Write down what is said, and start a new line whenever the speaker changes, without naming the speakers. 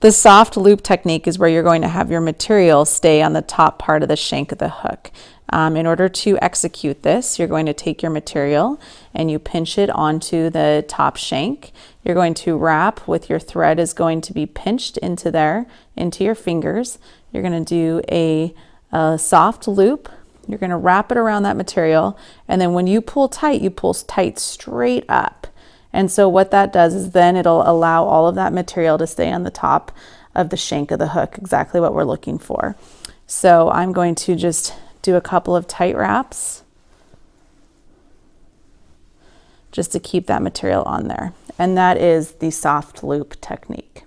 The soft loop technique is where you're going to have your material stay on the top part of the shank of the hook. In order to execute this, you're going to take your material and you pinch it onto the top shank. You're going to wrap with your thread is going to be pinched into there, into your fingers. You're going to do a soft loop. You're going to wrap it around that material, and then when you pull tight straight up. And so what that does is then it'll allow all of that material to stay on the top of the shank of the hook, exactly what we're looking for. So I'm going to just do a couple of tight wraps just to keep that material on there. And that is the soft loop technique.